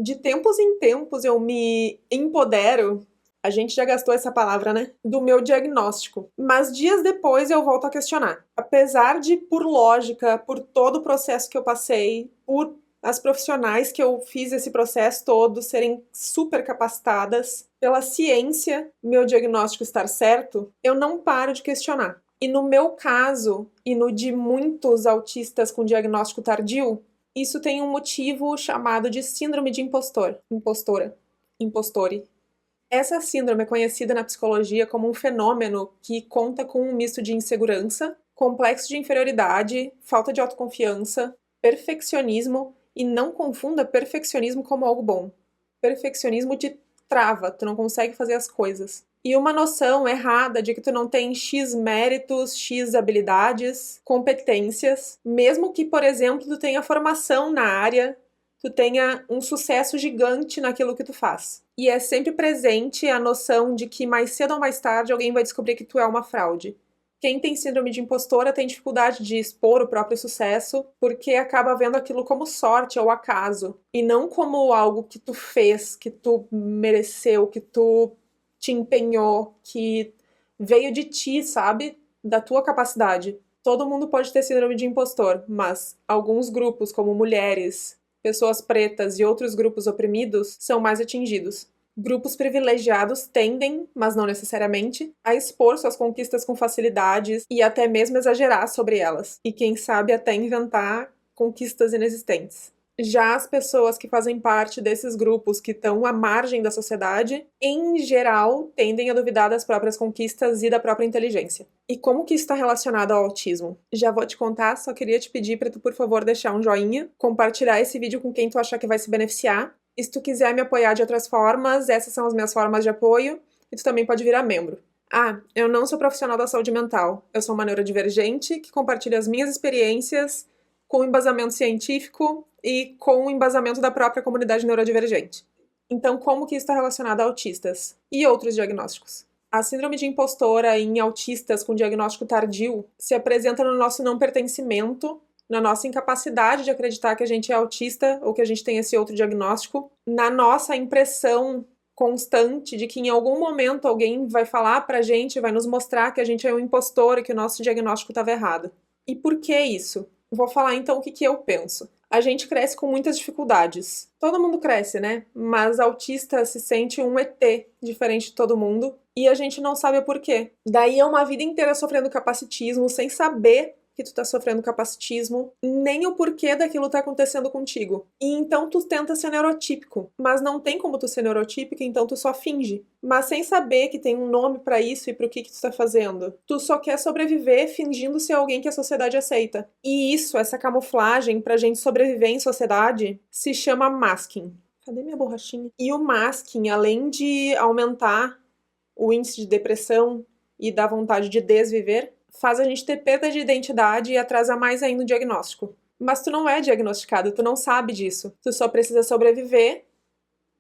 De tempos em tempos eu me empodero, a gente já gastou essa palavra, né? Do meu diagnóstico. Mas dias depois eu volto a questionar. Apesar de, por lógica, por todo o processo que eu passei, por as profissionais que eu fiz esse processo todo serem super capacitadas, pela ciência, meu diagnóstico estar certo, eu não paro de questionar. E no meu caso, e no de muitos autistas com diagnóstico tardio, isso tem um motivo chamado de síndrome de impostor, impostora, impostore. Essa síndrome é conhecida na psicologia como um fenômeno que conta com um misto de insegurança, complexo de inferioridade, falta de autoconfiança, perfeccionismo e não confunda perfeccionismo como algo bom. Perfeccionismo te trava, tu não consegue fazer as coisas. E uma noção errada de que tu não tem X méritos, X habilidades, competências, mesmo que, por exemplo, tu tenha formação na área, tu tenha um sucesso gigante naquilo que tu faz. E é sempre presente a noção de que mais cedo ou mais tarde alguém vai descobrir que tu é uma fraude. Quem tem síndrome de impostora tem dificuldade de expor o próprio sucesso porque acaba vendo aquilo como sorte ou acaso e não como algo que tu fez, que tu mereceu, que tu te empenhou, que veio de ti, sabe? Da tua capacidade. Todo mundo pode ter síndrome de impostor, mas alguns grupos, como mulheres, pessoas pretas e outros grupos oprimidos, são mais atingidos. Grupos privilegiados tendem, mas não necessariamente, a expor suas conquistas com facilidades e até mesmo exagerar sobre elas, e quem sabe até inventar conquistas inexistentes. Já as pessoas que fazem parte desses grupos que estão à margem da sociedade, em geral, tendem a duvidar das próprias conquistas e da própria inteligência. E como que isso está relacionado ao autismo? Já vou te contar, só queria te pedir para tu, por favor, deixar um joinha, compartilhar esse vídeo com quem tu achar que vai se beneficiar. E se tu quiser me apoiar de outras formas, essas são as minhas formas de apoio, e tu também pode virar membro. Ah, eu não sou profissional da saúde mental. Eu sou uma neurodivergente que compartilha as minhas experiências com embasamento científico e com o embasamento da própria comunidade neurodivergente. Então, como que isso está relacionado a autistas e outros diagnósticos? A síndrome de impostora em autistas com diagnóstico tardio se apresenta no nosso não pertencimento, na nossa incapacidade de acreditar que a gente é autista ou que a gente tem esse outro diagnóstico, na nossa impressão constante de que em algum momento alguém vai falar pra gente, vai nos mostrar que a gente é um impostor e que o nosso diagnóstico estava errado. E por que isso? Vou falar então o que eu penso. A gente cresce com muitas dificuldades. Todo mundo cresce, né? Mas autista se sente um ET diferente de todo mundo e a gente não sabe o porquê. Daí é uma vida inteira sofrendo capacitismo sem saber que tu tá sofrendo capacitismo, nem o porquê daquilo tá acontecendo contigo. E então tu tenta ser neurotípico, mas não tem como tu ser neurotípico, então tu só finge. Mas sem saber que tem um nome pra isso e pro que tu tá fazendo. Tu só quer sobreviver fingindo ser alguém que a sociedade aceita. E isso, essa camuflagem pra gente sobreviver em sociedade, se chama masking. Cadê minha borrachinha? E o masking, além de aumentar o índice de depressão e dar vontade de desviver, faz a gente ter perda de identidade e atrasa mais ainda o diagnóstico. Mas tu não é diagnosticado, tu não sabe disso. Tu só precisa sobreviver,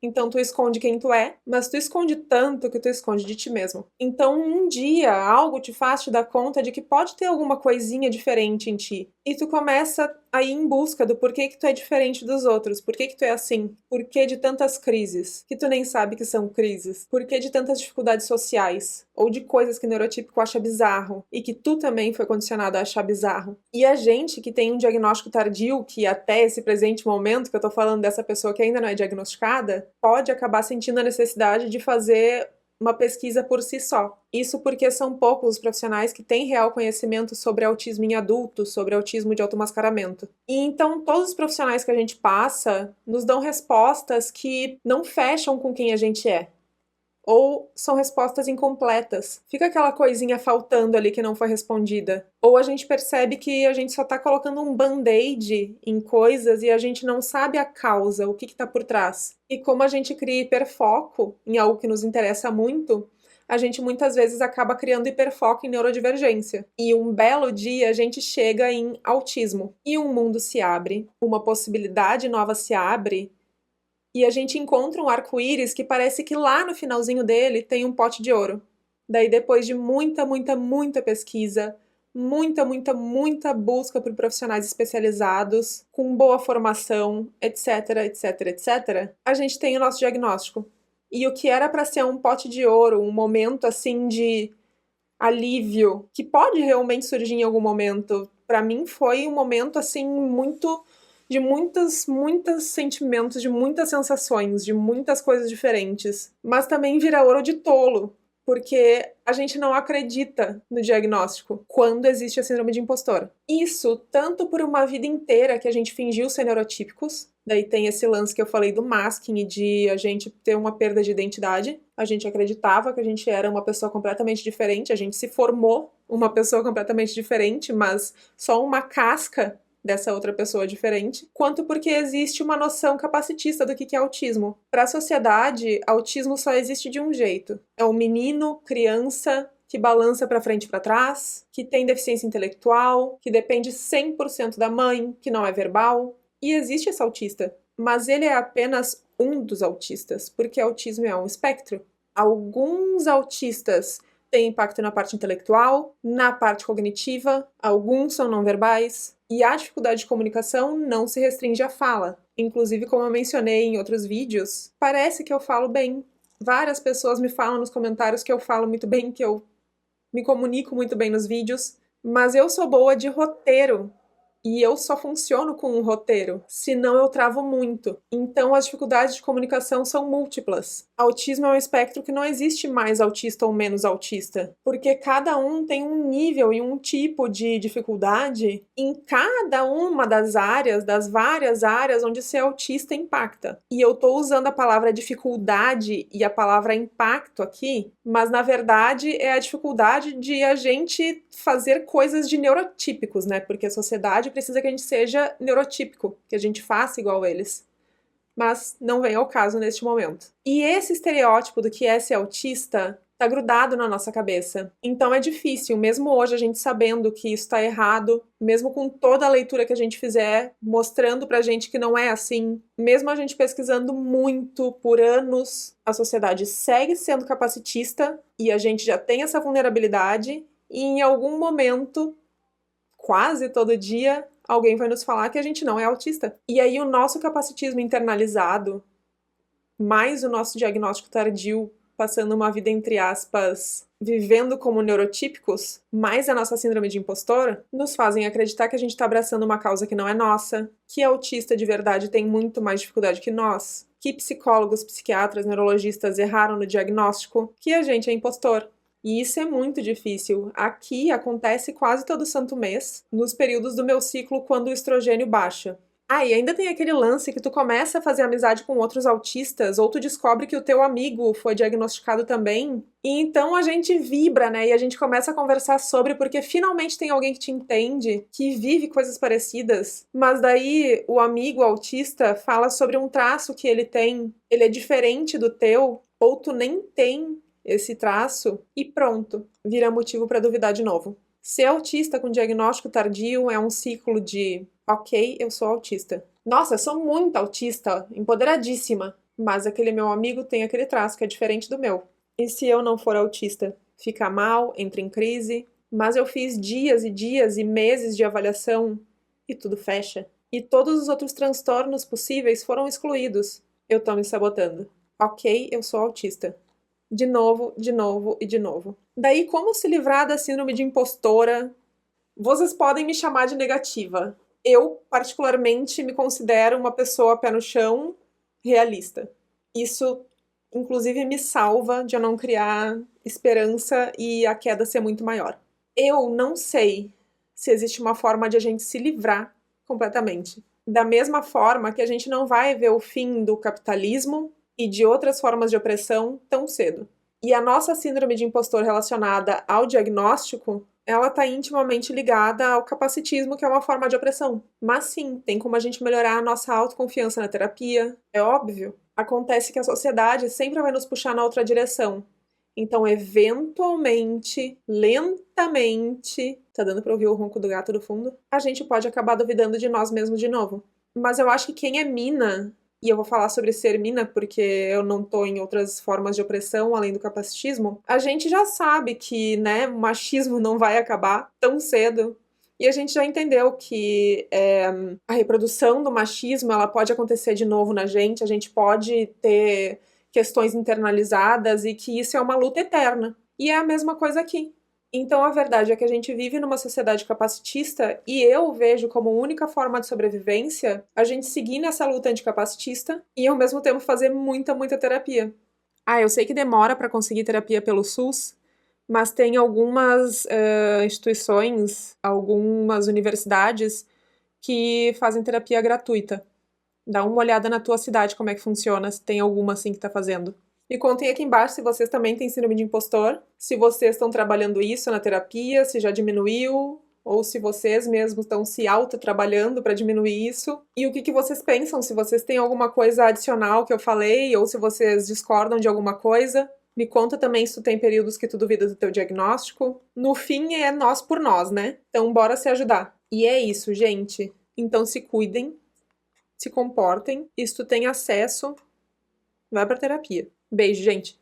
então tu esconde quem tu é, mas tu esconde tanto que tu esconde de ti mesmo. Então um dia algo te faz te dar conta de que pode ter alguma coisinha diferente em ti. E tu começa a ir em busca do porquê que tu é diferente dos outros, porquê que tu é assim, porquê de tantas crises, que tu nem sabe que são crises, porquê de tantas dificuldades sociais, ou de coisas que o neurotípico acha bizarro, e que tu também foi condicionado a achar bizarro. E a gente que tem um diagnóstico tardio, que até esse presente momento que eu tô falando dessa pessoa que ainda não é diagnosticada, pode acabar sentindo a necessidade de fazer uma pesquisa por si só. Isso porque são poucos os profissionais que têm real conhecimento sobre autismo em adultos, sobre autismo de automascaramento. E então todos os profissionais que a gente passa nos dão respostas que não fecham com quem a gente é. Ou são respostas incompletas. Fica aquela coisinha faltando ali que não foi respondida. Ou a gente percebe que a gente só tá colocando um band-aid em coisas e a gente não sabe a causa, o que tá por trás. E como a gente cria hiperfoco em algo que nos interessa muito, a gente muitas vezes acaba criando hiperfoco em neurodivergência. E um belo dia a gente chega em autismo. E um mundo se abre, uma possibilidade nova se abre, e a gente encontra um arco-íris que parece que lá no finalzinho dele tem um pote de ouro. Daí, depois de muita pesquisa, muita, muita, muita busca por profissionais especializados, com boa formação, etc, etc, etc, a gente tem o nosso diagnóstico. E o que era para ser um pote de ouro, um momento assim de alívio, que pode realmente surgir em algum momento, para mim foi um momento assim muito de muitos sentimentos, de muitas sensações, de muitas coisas diferentes, mas também vira ouro de tolo, porque a gente não acredita no diagnóstico quando existe a síndrome de impostor. Isso tanto por uma vida inteira que a gente fingiu ser neurotípicos, daí tem esse lance que eu falei do masking e de a gente ter uma perda de identidade. A gente acreditava que a gente era uma pessoa completamente diferente, a gente se formou uma pessoa completamente diferente, mas só uma casca dessa outra pessoa diferente, quanto porque existe uma noção capacitista do que é autismo. Para a sociedade, autismo só existe de um jeito. É um menino, criança, que balança para frente e para trás, que tem deficiência intelectual, que depende 100% da mãe, que não é verbal. E existe esse autista, mas ele é apenas um dos autistas, porque autismo é um espectro. Alguns autistas têm impacto na parte intelectual, na parte cognitiva, alguns são não verbais, e a dificuldade de comunicação não se restringe à fala. Inclusive, como eu mencionei em outros vídeos, parece que eu falo bem. Várias pessoas me falam nos comentários que eu falo muito bem, que eu me comunico muito bem nos vídeos, mas eu sou boa de roteiro. E eu só funciono com um roteiro, senão eu travo muito. Então as dificuldades de comunicação são múltiplas. Autismo é um espectro que não existe mais autista ou menos autista, porque cada um tem um nível e um tipo de dificuldade em cada uma das áreas, das várias áreas onde ser autista impacta. E eu tô usando a palavra dificuldade e a palavra impacto aqui, mas na verdade é a dificuldade de a gente fazer coisas de neurotípicos, né? Porque a sociedade precisa que a gente seja neurotípico, que a gente faça igual a eles. Mas não vem ao caso neste momento. E esse estereótipo do que é ser autista tá grudado na nossa cabeça. Então é difícil, mesmo hoje a gente sabendo que isso tá errado, mesmo com toda a leitura que a gente fizer, mostrando pra gente que não é assim, mesmo a gente pesquisando muito por anos, a sociedade segue sendo capacitista e a gente já tem essa vulnerabilidade e em algum momento, quase todo dia, alguém vai nos falar que a gente não é autista. E aí o nosso capacitismo internalizado, mais o nosso diagnóstico tardio, passando uma vida, entre aspas, vivendo como neurotípicos, mais a nossa síndrome de impostor, nos fazem acreditar que a gente está abraçando uma causa que não é nossa, que autista de verdade tem muito mais dificuldade que nós, que psicólogos, psiquiatras, neurologistas erraram no diagnóstico, que a gente é impostor. E isso é muito difícil. Aqui acontece quase todo santo mês, nos períodos do meu ciclo quando o estrogênio baixa. Ah, e ainda tem aquele lance que tu começa a fazer amizade com outros autistas, ou tu descobre que o teu amigo foi diagnosticado também, e então a gente vibra, né? E a gente começa a conversar sobre, porque finalmente tem alguém que te entende, que vive coisas parecidas, mas daí o amigo autista fala sobre um traço que ele tem, ele é diferente do teu, ou tu nem tem esse traço e pronto, vira motivo para duvidar de novo. Ser autista com diagnóstico tardio é um ciclo de ok, eu sou autista. Nossa, eu sou muito autista, empoderadíssima, mas aquele meu amigo tem aquele traço que é diferente do meu. E se eu não for autista? Fica mal, entra em crise, mas eu fiz dias e dias e meses de avaliação e tudo fecha. E todos os outros transtornos possíveis foram excluídos. Eu tô me sabotando. Ok, eu sou autista. De novo, de novo e de novo. Daí, como se livrar da síndrome de impostora? Vocês podem me chamar de negativa. Eu, particularmente, me considero uma pessoa pé no chão, realista. Isso, inclusive, me salva de eu não criar esperança e a queda ser muito maior. Eu não sei se existe uma forma de a gente se livrar completamente. Da mesma forma que a gente não vai ver o fim do capitalismo e de outras formas de opressão tão cedo. E a nossa síndrome de impostor relacionada ao diagnóstico, ela está intimamente ligada ao capacitismo, que é uma forma de opressão. Mas sim, tem como a gente melhorar a nossa autoconfiança na terapia, é óbvio. Acontece que a sociedade sempre vai nos puxar na outra direção. Então, eventualmente, lentamente, tá dando pra ouvir o ronco do gato do fundo? A gente pode acabar duvidando de nós mesmos de novo. Mas eu acho que quem é mina e eu vou falar sobre ser mina porque eu não tô em outras formas de opressão além do capacitismo, a gente já sabe que, né, o machismo não vai acabar tão cedo. E a gente já entendeu que a reprodução do machismo ela pode acontecer de novo na gente, a gente pode ter questões internalizadas e que isso é uma luta eterna. E é a mesma coisa aqui. Então a verdade é que a gente vive numa sociedade capacitista e eu vejo como única forma de sobrevivência a gente seguir nessa luta anticapacitista e ao mesmo tempo fazer muita, muita terapia. Ah, eu sei que demora para conseguir terapia pelo SUS, mas tem algumas instituições, algumas universidades que fazem terapia gratuita. Dá uma olhada na tua cidade como é que funciona, se tem alguma assim que tá fazendo. Me contem aqui embaixo se vocês também têm síndrome de impostor, se vocês estão trabalhando isso na terapia, se já diminuiu, ou se vocês mesmos estão se auto-trabalhando para diminuir isso. E o que vocês pensam, se vocês têm alguma coisa adicional que eu falei, ou se vocês discordam de alguma coisa. Me conta também se tu tem períodos que tu duvida do teu diagnóstico. No fim, é nós por nós, né? Então, bora se ajudar. E é isso, gente. Então, se cuidem, se comportem. E se tu tem acesso, vai pra terapia. Beijo, gente.